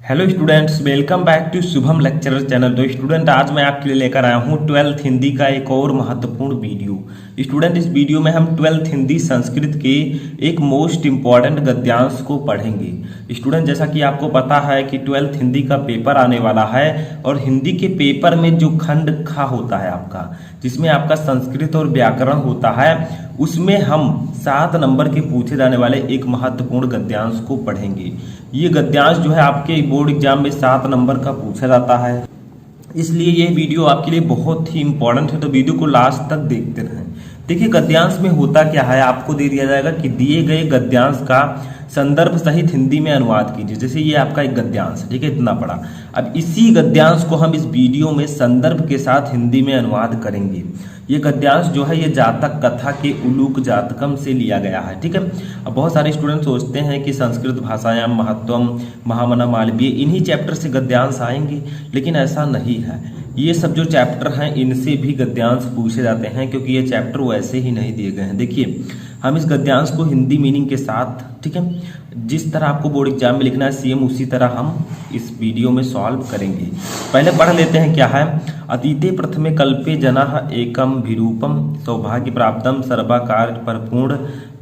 Hello students, welcome back to Shubham lecturer channel. तो student, आज मैं आपके लिए लेकर आया हूँ 12th हिंदी का एक और महत्वपूर्ण वीडियो। स्टूडेंट, इस वीडियो में हम 12th हिंदी संस्कृत के एक मोस्ट इम्पॉर्टेंट गद्यांश को पढ़ेंगे। स्टूडेंट, जैसा कि आपको पता है कि 12th हिंदी का पेपर आने वाला है और हिंदी के पेपर में जो खंड खा होता है आपका, जिसमें आपका संस्कृत और व्याकरण होता है, उसमें हम 7 नंबर के पूछे जाने वाले एक महत्वपूर्ण गद्यांश को पढ़ेंगे। ये गद्यांश जो है आपके बोर्ड एग्जाम में 7 नंबर का पूछा जाता है, इसलिए ये वीडियो आपके लिए बहुत ही इंपॉर्टेंट है। तो वीडियो को लास्ट तक देखते रहें। देखिए, गद्यांश में होता क्या है, आपको दे दिया जाएगा कि दिए गए गद्यांश का संदर्भ सहित हिंदी में अनुवाद कीजिए। जैसे ये आपका एक गद्यांश, ठीक है, इतना पड़ा। अब इसी गद्यांश को हम इस वीडियो में संदर्भ के साथ हिंदी में अनुवाद करेंगे। ये गद्यांश जो है ये जातक कथा के उलूक जातकम से लिया गया है, ठीक है। अब बहुत सारे स्टूडेंट सोचते हैं कि संस्कृत भाषायाम महत्वम, महामना मालवीय, इन्हीं चैप्टर से गद्यांश आएंगे, लेकिन ऐसा नहीं है। ये सब जो चैप्टर हैं इनसे भी गद्यांश पूछे जाते हैं, क्योंकि ये चैप्टर वैसे ही नहीं दिए गए हैं। देखिए, हम इस गद्यांश को हिंदी मीनिंग के साथ, ठीक है, जिस तरह आपको बोर्ड एग्जाम में लिखना है सेम उसी तरह हम इस वीडियो में सॉल्व करेंगे। पहले पढ़ लेते हैं क्या है। अतीते प्रथमे कल्पे जनाः एकम विरूपम सौभाग्य प्राप्तम सर्वाकार परिपूर्ण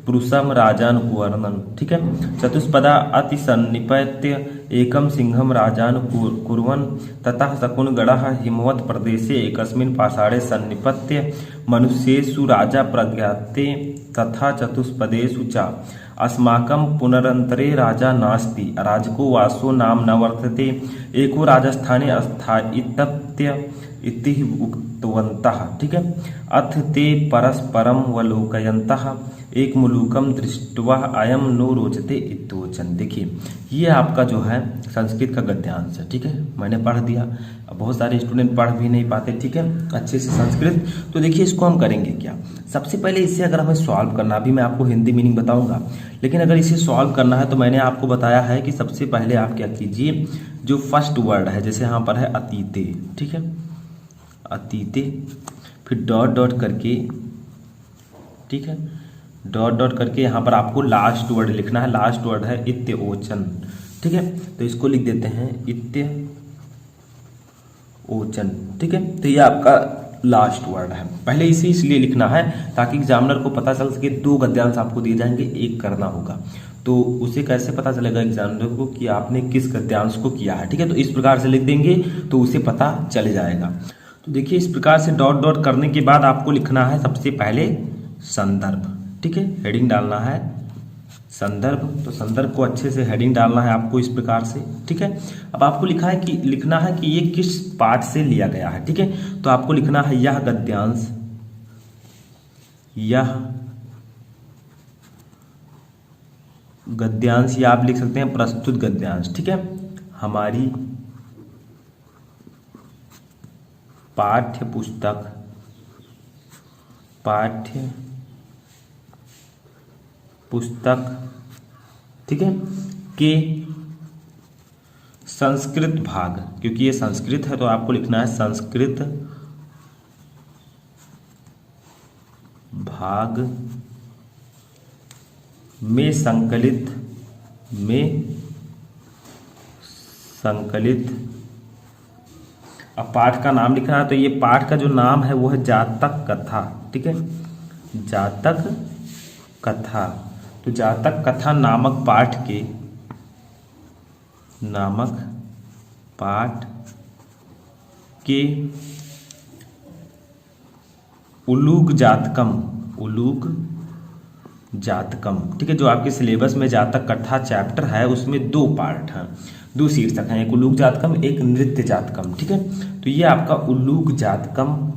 पुरुषम राजानुकुवर्णन, ठीक है। चतुष्पदा अति सन्निपत्य एकम सिंहम राजानुकुर्वन् ततः शकुनगणः हिमवत् प्रदेशे एकस्मिन् पाषाणे सन्निपत्य मनुष्येषु राजा प्रज्ञाते तथा चतुष्पदेषु च अस्माकं पुनरंतरे राजा नास्ति अराजको वासो नाम न वर्तते एको राजस्थाने अस्थायित्य इति उक्तवन्तः, ठीक है। अथ ते परस्परं वलोकयन्तः एक मुलूकम दृष्ट्वा अयम नो रोचते इत्योचन। देखिए, ये आपका जो है संस्कृत का गद्यांश है, ठीक है, मैंने पढ़ दिया। अब बहुत सारे स्टूडेंट पढ़ भी नहीं पाते, ठीक है, अच्छे से संस्कृत। तो देखिए, इसको हम करेंगे क्या। सबसे पहले इसे अगर हमें सॉल्व करना, अभी मैं आपको हिंदी मीनिंग बताऊंगा, लेकिन अगर इसे सॉल्व करना है तो मैंने आपको बताया है कि सबसे पहले आप क्या कीजिए, जो फर्स्ट वर्ड है, जैसे यहाँ पर है अतीते, ठीक है, अतीते, फिर डॉट डॉट करके, ठीक है, डॉट डॉट करके यहाँ पर आपको लास्ट वर्ड लिखना है। लास्ट वर्ड है इत्योचन, ठीक है। तो इसको लिख देते हैं इत्योचन, ठीक है। तो ये आपका लास्ट वर्ड है। पहले इसे इसलिए लिखना है ताकि एग्जामिनर को पता चल सके। 2 गद्यांश आपको दिए जाएंगे, एक करना होगा, तो उसे कैसे पता चलेगा एग्जामिनर को कि आपने किस गद्यांश को किया है, ठीक है। तो इस प्रकार से लिख देंगे तो उसे पता चल जाएगा। तो देखिए, इस प्रकार से डॉट डॉट करने के बाद आपको लिखना है सबसे पहले संदर्भ, ठीक है, हेडिंग डालना है संदर्भ। तो संदर्भ को अच्छे से हेडिंग डालना है आपको इस प्रकार से, ठीक है। अब आपको लिखना है कि ये किस पाठ से लिया गया है, ठीक है। तो आपको लिखना है यह गद्यांश, यह गद्यांश, या आप लिख सकते हैं प्रस्तुत गद्यांश, ठीक है, हमारी पाठ्य पुस्तक, ठीक है, के संस्कृत भाग, क्योंकि ये संस्कृत है तो आपको लिखना है संस्कृत भाग में संकलित अब पाठ का नाम लिखना है। तो ये पाठ का जो नाम है वो है जातक कथा, ठीक है, जातक कथा। तो जातक कथा नामक पाठ के उलूक जातकम, ठीक है, जो आपके सिलेबस में जातक कथा चैप्टर है उसमें 2 पार्ट हैं, 2 शीर्षक हैं, एक उलूक जातकम, एक नृत्य जातकम, ठीक है। तो ये आपका उलूक जातकम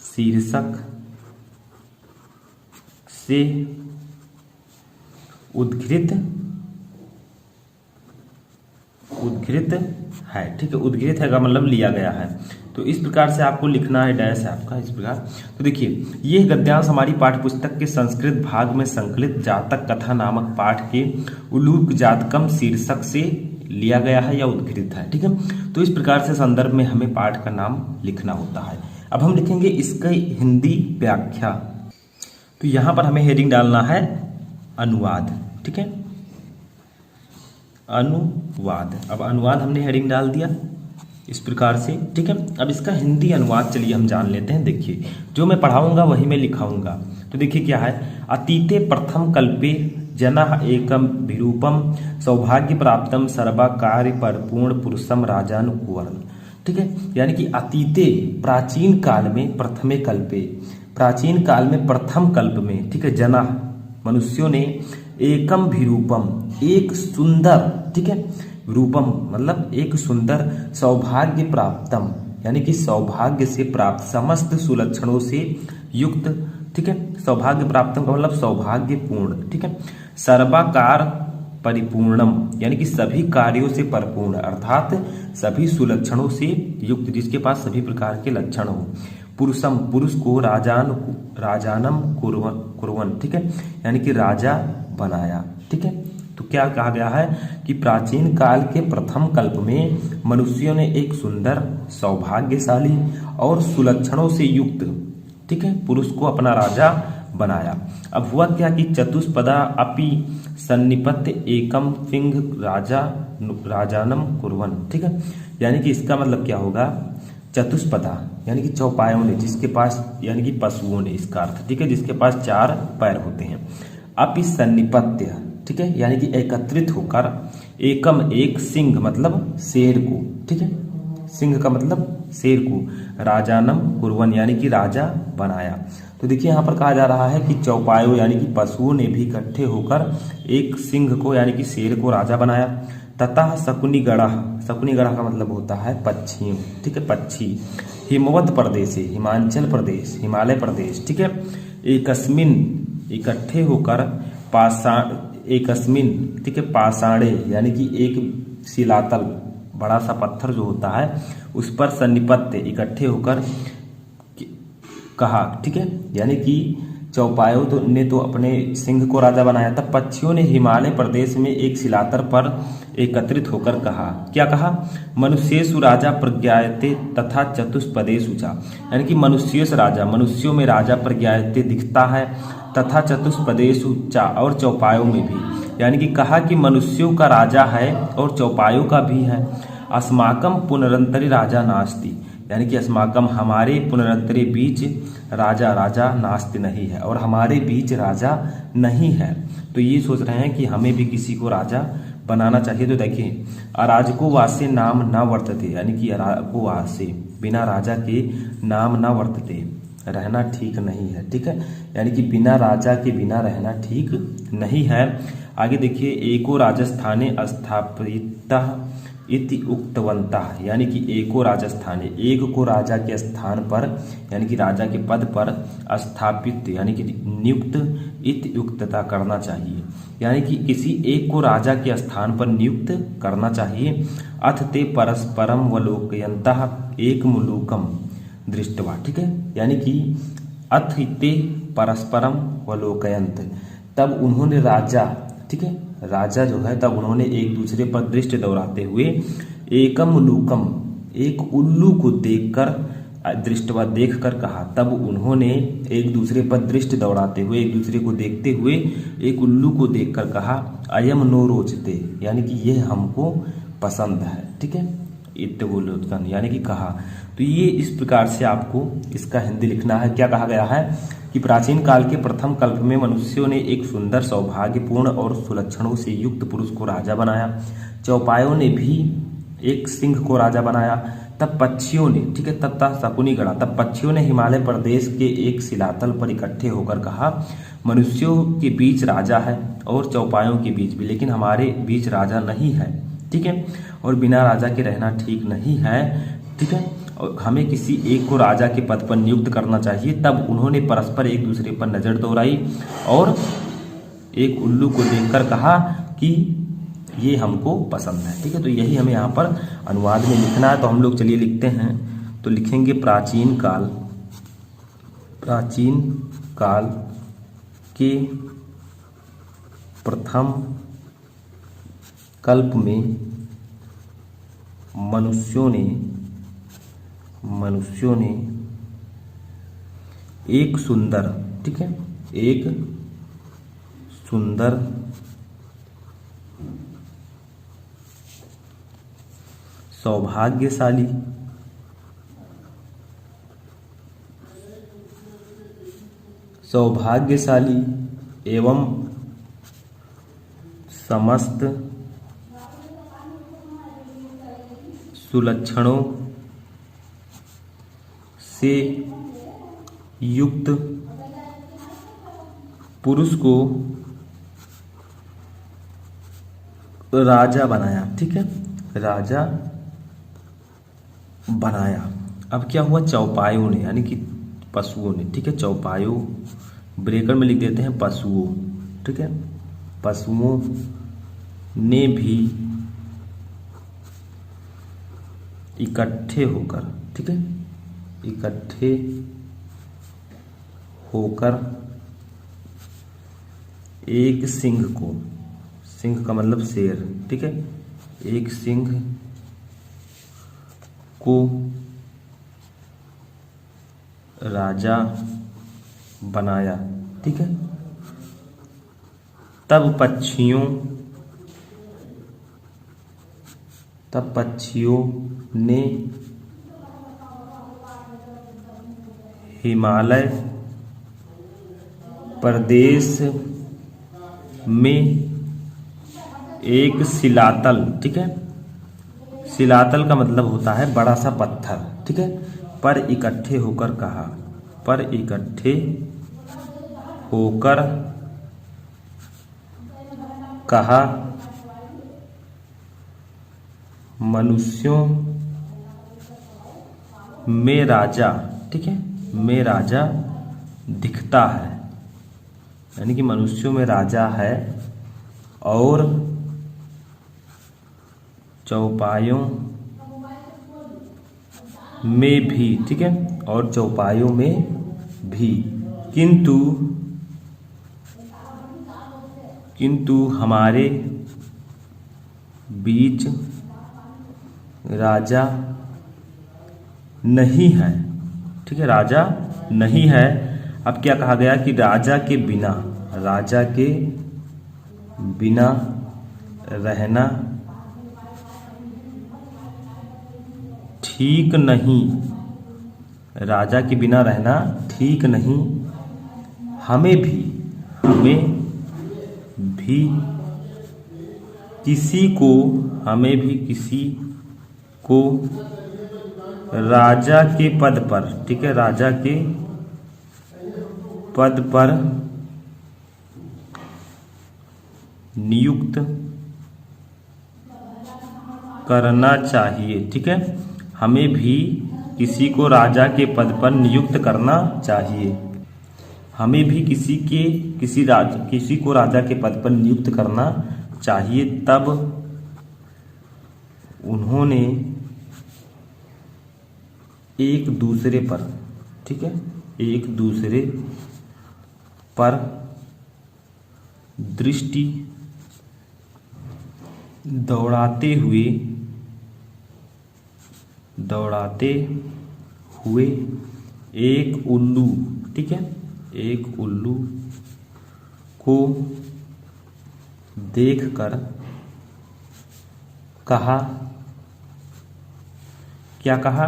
शीर्षक से उद्धृत है, ठीक है, उद्धृत है का मतलब लिया गया है। तो इस प्रकार से आपको लिखना है, डैश है आपका इस प्रकार। तो देखिए, ये गद्यांश हमारी पाठ्यपुस्तक के संस्कृत भाग में संकलित जातक कथा नामक पाठ के उलूक जातकम शीर्षक से लिया गया है या उद्धृत है, ठीक है। तो इस प्रकार से संदर्भ में हमें पाठ का नाम लिखना होता है। अब हम लिखेंगे इसका हिंदी व्याख्या। तो यहाँ पर हमें हेडिंग डालना है अनुवाद, ठीक है, अनुवाद। अब अनुवाद हमने हेडिंग डाल दिया इस प्रकार से, ठीक है। अब इसका हिंदी अनुवाद चलिए हम जान लेते हैं। देखिए जो मैं पढ़ाऊंगा वही मैं लिखाऊंगा। तो देखिए क्या है, अतीते प्रथम कल्पे जनः एकम विरूपम सौभाग्य प्राप्तम सर्वा कार्य परिपूर्ण पुरुषम राजानुकुवरन। ठीक है, यानी कि अतीते प्राचीन काल में, प्रथमे कल्पे प्राचीन काल में, प्रथम कल्प में, ठीक है, जनः मनुष्यों ने एकम विरूपम एक सुंदर, ठीक है, रूपम मतलब एक सुंदर, सौभाग्य प्राप्तम यानी कि सौभाग्य से प्राप्त, समस्त सुलक्षणों से युक्त, ठीक है, सौभाग्य प्राप्तम का मतलब सौभाग्यपूर्ण, ठीक है, सर्वाकार परिपूर्णम यानी कि सभी कार्यों से परिपूर्ण, अर्थात सभी सुलक्षणों से युक्त, जिसके पास सभी प्रकार के लक्षण हो। पुरुषम पुरुष को राजानम कुर्वन, ठीक है, यानी कि राजा बनाया, ठीक है। तो क्या कहा गया है कि प्राचीन काल के प्रथम कल्प में मनुष्यों ने एक सुंदर, सौभाग्यशाली और सुलक्षणों से युक्त, ठीक है, पुरुष को अपना राजा बनाया। अब हुआ क्या कि चतुष्पदा अपि सन्निपत्य एकम सिंह राजानम कुर्वन, ठीक है, यानी कि इसका मतलब क्या होगा, चतुष्पदा यानी कि चौपायों ने, जिसके पास यानी कि पशुओं ने, इसका अर्थ, ठीक है, जिसके पास 4 पैर होते हैं। अपि सन्निपत्य, ठीक है, यानी कि एकत्रित होकर, एकम एक, सिंह मतलब शेर को, ठीक है, सिंह का मतलब शेर को, राजानम कुर्वन यानी कि राजा बनाया। तो देखिए यहाँ पर कहा जा रहा है कि चौपायों यानी कि पशुओं ने भी इकट्ठे होकर एक सिंह को यानी कि शेर को राजा बनाया। तथा शकुनी गढ़ का मतलब होता है पक्षियों, ठीक है, पक्षी। हिमवत प्रदेश, हिमाचल प्रदेश, हिमालय प्रदेश, ठीक है, एकस्मिन इकट्ठे होकर, एकस्मिन, ठीक है, पाषाणे यानी कि एक शिलातल, बड़ा सा पत्थर जो होता है उस पर सन्निपत्य इकट्ठे होकर कहा, ठीक है, यानी कि चौपायों ने तो अपने सिंह को राजा बनाया, तब पक्षियों ने हिमालय प्रदेश में एक शिलातर पर एकत्रित होकर कहा, क्या कहा, मनुष्येषु राजा प्रज्ञायते तथा चतुष्पदेषु च, यानी कि मनुष्येष राजा, मनुष्यों में राजा प्रज्ञायते दिखता है, तथा चतुष्पदेषु च और चौपायों में भी, यानी कि कहा कि मनुष्यों का राजा है और चौपायों का भी है। अस्माकम पुनरंतरी राजा नास्ति, यानी कि अस्माकम हमारे, पुनरंतरे बीच, राजा नास्ति नहीं है, और हमारे बीच राजा नहीं है। तो ये सोच रहे हैं कि हमें भी किसी को राजा बनाना चाहिए। तो देखिए अराजको वासे नाम न वर्तते, यानी कि अराजको वासे बिना राजा के नाम न वर्तते, रहना ठीक नहीं है, ठीक है, यानी कि बिना राजा के बिना रहना ठीक नहीं है। आगे देखिए, एको राजस्थाने स्थापितः इति उक्तवन्तः, यानी कि एको राजस्थाने, एक को राजा के स्थान पर यानी कि राजा के पद पर, स्थापित यानी कि नियुक्त, इति उक्तता करना चाहिए, यानी कि किसी एक को राजा के स्थान पर नियुक्त करना चाहिए। अथ ते परस्परम वलोकयन्तः एक मुलूकम दृष्टवा, ठीक है, यानी कि अथ ते परस्परम वलोकयंत, तब उन्होंने राजा, ठीक है, राजा जो है तब उन्होंने एक दूसरे पर दृष्टि दौड़ाते हुए, एकम उल्लूकम एक उल्लू को देखकर, दृष्टवा देखकर कहा, तब उन्होंने एक दूसरे पर दृष्टि दौड़ाते हुए, एक दूसरे को देखते हुए एक उल्लू को देखकर कहा, अयम नो रोचते, यानी कि यह हमको पसंद है, ठीक है, इत्तवोलोत्कन यानी कि कहा। तो ये इस प्रकार से आपको इसका हिंदी लिखना है। क्या कहा गया है कि प्राचीन काल के प्रथम कल्प में मनुष्यों ने एक सुंदर, सौभाग्यपूर्ण और सुलक्षणों से युक्त पुरुष को राजा बनाया। चौपायों ने भी एक सिंह को राजा बनाया। तब पक्षियों ने, ठीक है, तथा शकुनी गढ़ा, तब पक्षियों ने हिमालय प्रदेश के एक शिलातल पर इकट्ठे होकर कहा, मनुष्यों के बीच राजा है और चौपायों के बीच भी, लेकिन हमारे बीच राजा नहीं है, ठीक है, और बिना राजा के रहना ठीक नहीं है, ठीक है, और हमें किसी एक को राजा के पद पर नियुक्त करना चाहिए। तब उन्होंने परस्पर एक दूसरे पर नजर दौड़ाई और एक उल्लू को देखकर कहा कि ये हमको पसंद है, ठीक है। तो यही हमें यहाँ पर अनुवाद में लिखना है। तो हम लोग चलिए लिखते हैं। तो लिखेंगे प्राचीन काल के प्रथम कल्प में मनुष्यों ने एक सुंदर, ठीक है, एक सुंदर सौभाग्यशाली, सौभाग्यशाली एवं समस्त सुलक्षणों से युक्त पुरुष को राजा बनाया। ठीक है, राजा बनाया। अब क्या हुआ, चौपायों ने यानी कि पशुओं ने। ठीक है, चौपायों ब्रेकर में लिख देते हैं पशुओं। ठीक है, पशुओं ने भी इकट्ठे होकर, ठीक है, इकट्ठे होकर एक सिंह को, सिंह का मतलब शेर, ठीक है, एक सिंह को राजा बनाया। ठीक है, तब पक्षियों ने हिमालय प्रदेश में एक शिलातल, ठीक है, शिलातल का मतलब होता है बड़ा सा पत्थर, ठीक है, पर इकट्ठे होकर कहा, पर इकट्ठे होकर कहा, मनुष्यों में राजा, ठीक है, में राजा दिखता है, यानी कि मनुष्यों में राजा है और चौपायों में भी, ठीक है, और चौपायों में भी, किंतु हमारे बीच राजा नहीं है। ठीक है, राजा नहीं है। अब क्या कहा गया कि राजा के बिना रहना ठीक नहीं, राजा के बिना रहना ठीक नहीं, हमें भी किसी को राजा के पद पर, ठीक है, राजा के पद पर नियुक्त करना चाहिए। ठीक है, हमें भी किसी को राजा के पद पर नियुक्त करना चाहिए, हमें भी किसी को राजा के पद पर नियुक्त करना चाहिए। तब उन्होंने एक दूसरे पर, ठीक है, एक दूसरे पर दृष्टि दौड़ाते हुए एक उल्लू, ठीक है, एक उल्लू को देखकर कहा, क्या कहा,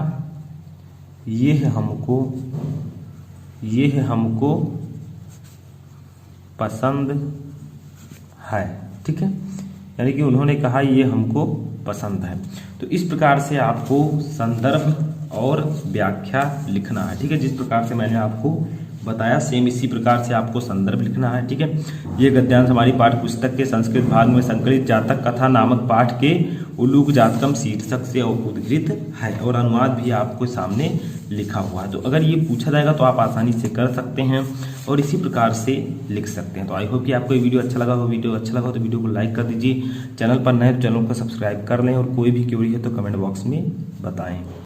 यह हमको पसंद है। ठीक है, यानी कि उन्होंने कहा ये हमको पसंद है। तो इस प्रकार से आपको संदर्भ और व्याख्या लिखना है। ठीक है, जिस प्रकार से मैंने आपको बताया सेम इसी प्रकार से आपको संदर्भ लिखना है। ठीक है, ये गद्यांश हमारी पाठ्य पुस्तक के संस्कृत भाग में संकलित जातक कथा नामक पाठ के उलूक जातकम शीर्षक से उद्धृत है और अनुवाद भी आपको सामने लिखा हुआ है। तो अगर ये पूछा जाएगा तो आप आसानी से कर सकते हैं और इसी प्रकार से लिख सकते हैं। तो आई होप कि आपको ये वीडियो अच्छा लगा हो। तो वीडियो को लाइक कर दीजिए। चैनल पर नए तो चैनल को सब्सक्राइब कर लें और कोई भी क्वेरी है तो कमेंट बॉक्स में बताएं।